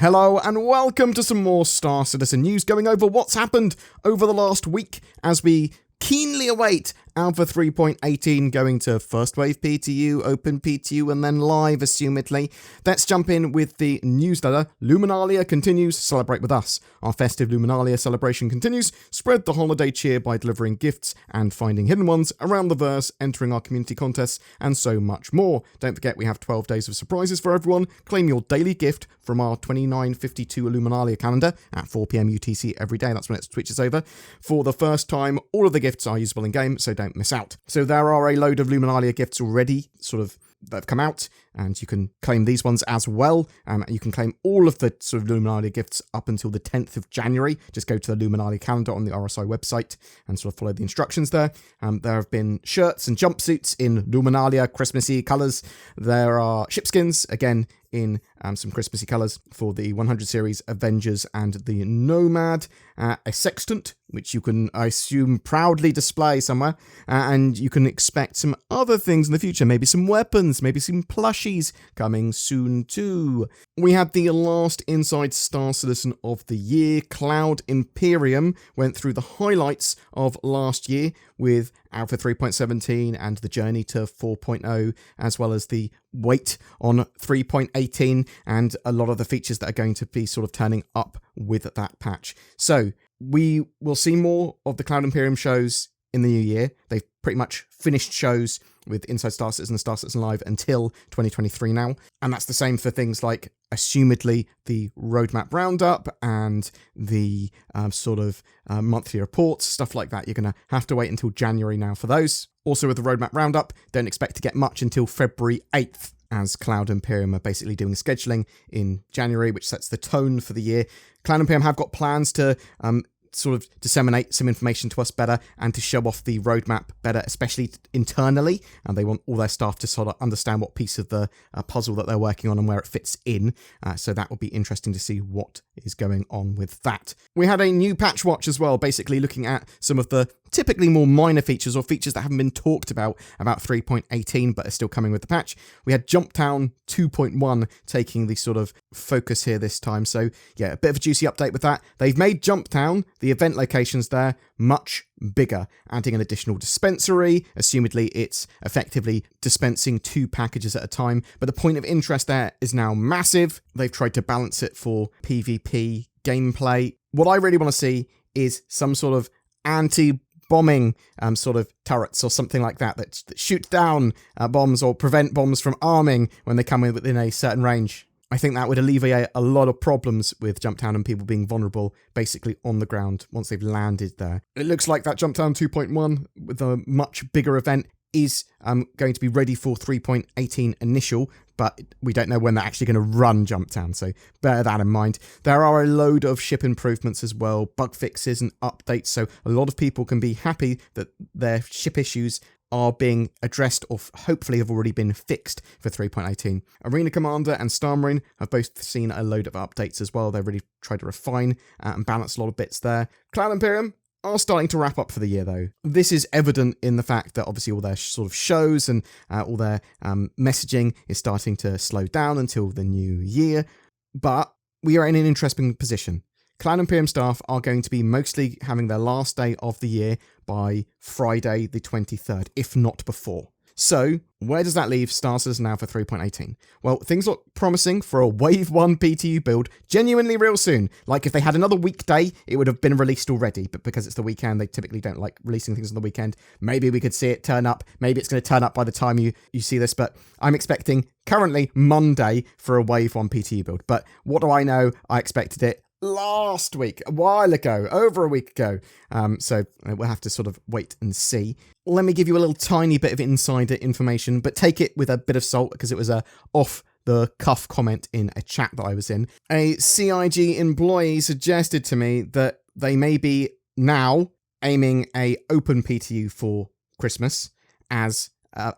Hello and welcome to some more Star Citizen news, going over what's happened over the last week as we keenly await Alpha 3.18 going to First Wave PTU, Open PTU, and then live, assumedly. Let's jump in with the newsletter. Luminalia continues. Celebrate with us. Our festive Luminalia celebration continues. Spread the holiday cheer by delivering gifts and finding hidden ones around the verse, entering our community contests, and so much more. Don't forget, we have 12 days of surprises for everyone. Claim your daily gift from our 2952 Luminalia calendar at 4 PM UTC every day. That's when it switches over. For the first time, all of the gifts are usable in-game, so don't miss out. So there are a load of Luminalia gifts already that have come out, and you can claim these ones as well. You can claim all of the sort of Luminalia gifts up until the 10th of January. Just go to the Luminalia calendar on the RSI website and sort of follow the instructions there. There have been shirts and jumpsuits in Luminalia Christmassy colours. There are ship skins, again, in some Christmassy colours for the 100 series Avengers and the Nomad. A sextant, which you can, I assume, proudly display somewhere. And you can expect some other things in the future. Maybe some weapons, maybe some plushies coming soon too. We had the last Inside Star Citizen of the year. Cloud Imperium went through the highlights of last year with Alpha 3.17 and the journey to 4.0, as well as the wait on 3.18 and a lot of the features that are going to be sort of turning up with that patch. So we will see more of the Cloud Imperium shows in the new year. They've pretty much finished shows with Inside Star Citizen and Star Citizen Live until 2023 now. And that's the same for things like, assumedly, the roadmap roundup and the monthly reports, stuff like that. You're going to have to wait until January now for those. Also with the roadmap roundup, don't expect to get much until February 8th, as Cloud Imperium are basically doing scheduling in January, which sets the tone for the year. Cloud Imperium have got plans to sort of disseminate some information to us better and to show off the roadmap better, especially internally. And they want all their staff to sort of understand what piece of the puzzle that they're working on and where it fits in. So that will be interesting to see what is going on with that. We had a new patch watch as well, basically looking at some of the typically more minor features or features that haven't been talked about 3.18 but are still coming with the patch. We had Jumptown 2.1 taking the sort of focus here this time. So yeah, a bit of a juicy update with that. They've made Jumptown, the event locations there, much bigger, adding an additional dispensary. Assumedly, it's effectively dispensing 2 packages at a time, but the point of interest there is now massive. They've tried to balance it for PvP gameplay. What I really want to see is some sort of anti-bombing sort of turrets or something like that that shoot down bombs or prevent bombs from arming when they come within a certain range. I think that would alleviate a lot of problems with Jumptown and people being vulnerable basically on the ground once they've landed there. It looks like that Jumptown 2.1 with a much bigger event is going to be ready for 3.18 initial, but we don't know when they're actually going to run Jumptown, so bear that in mind. There are a load of ship improvements as well, bug fixes and updates, so a lot of people can be happy that their ship issues are being addressed or hopefully have already been fixed for 3.18. Arena Commander and Star Marine have both seen a load of updates as well. They've really tried to refine and balance a lot of bits there. Cloud Imperium are starting to wrap up for the year, though. This is evident in the fact that obviously all their sort of shows and all their messaging is starting to slow down until the new year. But we are in an interesting position. Cloud Imperium staff are going to be mostly having their last day of the year by Friday the 23rd, if not before. So, where does that leave Star Citizen now for 3.18? Well, things look promising for a Wave 1 PTU build genuinely real soon. Like, if they had another weekday, it would have been released already, but because it's the weekend, they typically don't like releasing things on the weekend. Maybe we could see it turn up. Maybe it's going to turn up by the time you see this, but I'm expecting currently Monday for a Wave 1 PTU build. But what do I know? I expected it last week, a while ago, over a week ago. So we'll have to sort of wait and see. Let me give you a little tiny bit of insider information, but take it with a bit of salt because it was a off-the-cuff comment in a chat that I was in. A CIG employee suggested to me that they may be now aiming a open PTU for Christmas as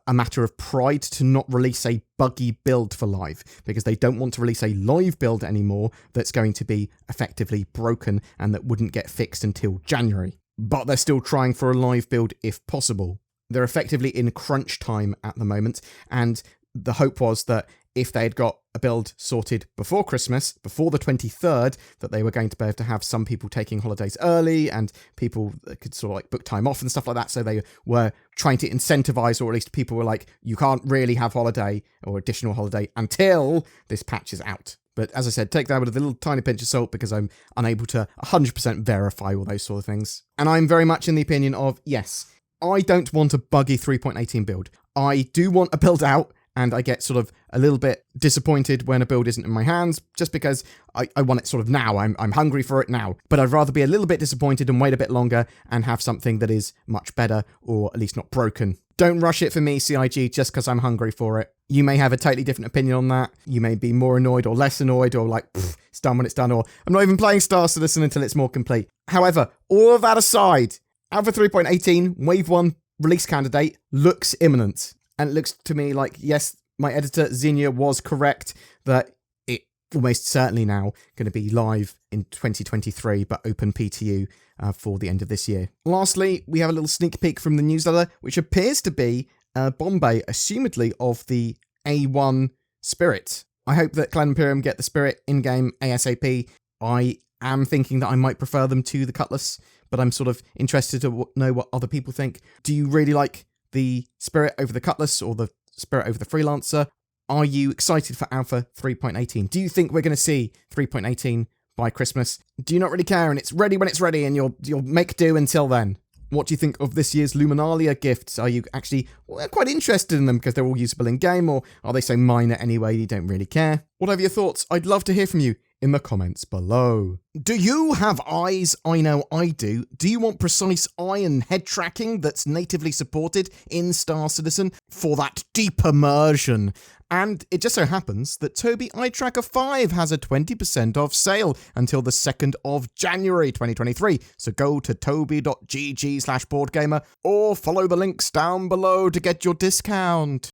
a matter of pride to not release a buggy build for live, because they don't want to release a live build anymore that's going to be effectively broken and that wouldn't get fixed until January. But they're still trying for a live build if possible. They're effectively in crunch time at the moment, and the hope was that if they had got a build sorted before Christmas, before the 23rd, that they were going to be able to have some people taking holidays early and people that could sort of like book time off and stuff like that. So they were trying to incentivize, or at least people were like, you can't really have holiday or additional holiday until this patch is out. But as I said, take that with a little tiny pinch of salt because I'm unable to 100% verify all those sort of things. And I'm very much in the opinion of, yes, I don't want a buggy 3.18 build. I do want a build out, and I get sort of a little bit disappointed when a build isn't in my hands, just because I want it sort of now. I'm hungry for it now. But I'd rather be a little bit disappointed and wait a bit longer and have something that is much better, or at least not broken. Don't rush it for me, CIG, just because I'm hungry for it. You may have a totally different opinion on that. You may be more annoyed or less annoyed, or like, it's done when it's done, or I'm not even playing Star Citizen until it's more complete. However, all of that aside, Alpha 3.18 Wave 1 release candidate looks imminent. And it looks to me like, yes, my editor, Zinnia, was correct that it almost certainly now going to be live in 2023, but open PTU for the end of this year. Lastly, we have a little sneak peek from the newsletter, which appears to be Bombay, assumedly of the A1 Spirit. I hope that Cloud Imperium get the Spirit in-game ASAP. I am thinking that I might prefer them to the Cutlass, but I'm sort of interested to know what other people think. Do you really like the Spirit over the Cutlass or the Spirit over the Freelancer? Are you excited for Alpha 3.18? Do you think we're going to see 3.18 by Christmas? Do you not really care and it's ready when it's ready and you'll make do until then? What do you think of this year's Luminalia gifts? Are you actually quite interested in them because they're all usable in-game, or are they so minor anyway you don't really care? Whatever your thoughts, I'd love to hear from you in the comments below. Do you have eyes? I know I do. Do you want precise eye and head tracking that's natively supported in Star Citizen for that deep immersion? And it just so happens that Tobii Eye Tracker 5 has a 20% off sale until the 2nd of January 2023. So go to tobii.gg/BoredGamer or follow the links down below to get your discount.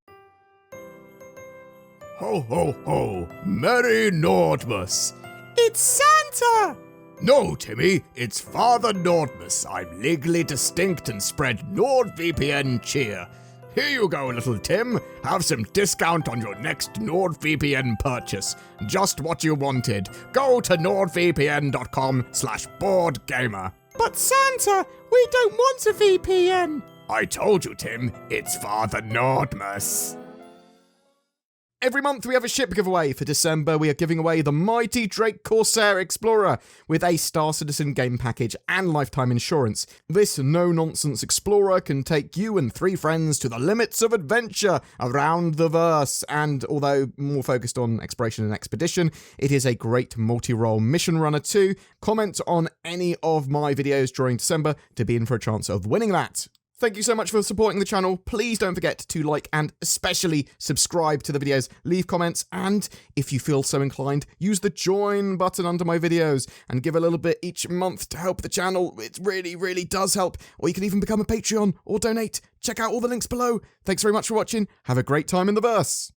Ho ho ho! Merry Nordmas! It's Santa! No, Timmy, it's Father Nordmas. I'm legally distinct and spread NordVPN cheer. Here you go, little Tim. Have some discount on your next NordVPN purchase. Just what you wanted. Go to nordvpn.com/BoredGamer. But Santa, we don't want a VPN. I told you, Tim, it's Father Nordmas. Every month we have a ship giveaway. For December, we are giving away the mighty Drake Corsair Explorer with a Star Citizen game package and lifetime insurance. This no-nonsense Explorer can take you and 3 friends to the limits of adventure around the verse, and although more focused on exploration and expedition, it is a great multi-role mission runner too. Comment on any of my videos during December to be in for a chance of winning that. Thank you so much for supporting the channel. Please don't forget to like and especially subscribe to the videos, leave comments, and if you feel so inclined, use the join button under my videos and give a little bit each month to help the channel. It really, really does help. Or you can even become a Patreon or donate. Check out all the links below. Thanks very much for watching. Have a great time in the verse.